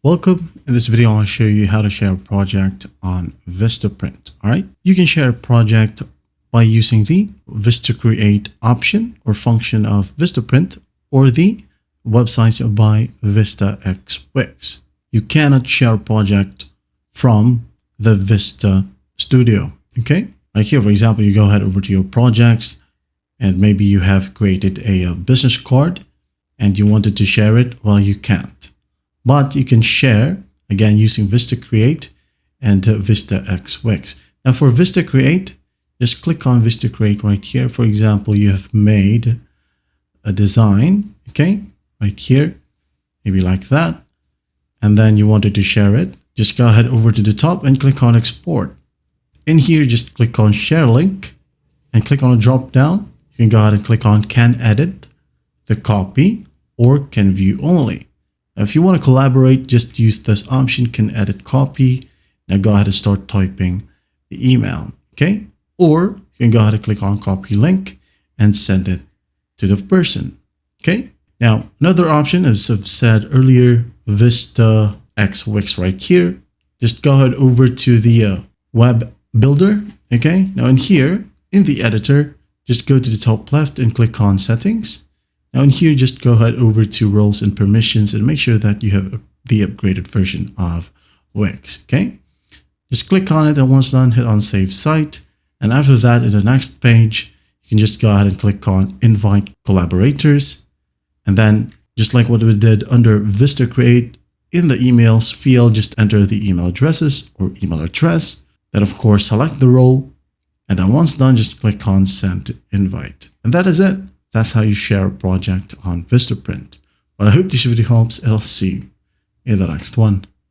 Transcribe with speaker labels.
Speaker 1: Welcome. In this video, I'll show you how to share a project on Vistaprint. All right. You can share a project by using the Vista Create option or function of Vistaprint or the websites by VistaXWix. You cannot share a project from the Vista Studio. Okay. Like here, for example, you go ahead over to your projects and maybe you have created a business card and you wanted to share it. Well, you can't. But you can share, again, using Vista Create and VistaXWix. Now for Vista Create, just click on Vista Create right here. For example, you have made a design, okay, right here, maybe like that. And then you wanted to share it. Just go ahead over to the top and click on Export. In here, just click on Share Link and click on a drop down. You can go ahead and click on Can Edit, the Copy, or Can View Only. Now, if you want to collaborate, just use this option, Can Edit Copy. Now go ahead and start typing the email, okay? Or you can go ahead and click on Copy Link and send it to the person, okay? Now, another option, as I've said earlier, VistaXWix right here. Just go ahead over to the web builder, okay? Now in here, in the editor, just go to the top left and click on Settings. Now in here, just go ahead over to roles and permissions and make sure that you have the upgraded version of Wix, okay? Just click on it and once done, hit on Save Site. And after that, in the next page, you can just go ahead and click on Invite Collaborators. And then just like what we did under Vista Create, in the emails field, just enter the email addresses or email address. Then of course, select the role. And then once done, just click on Send Invite. And that is it. That's how you share a project on Vistaprint. Well, I hope this video helps and I'll see you in the next one.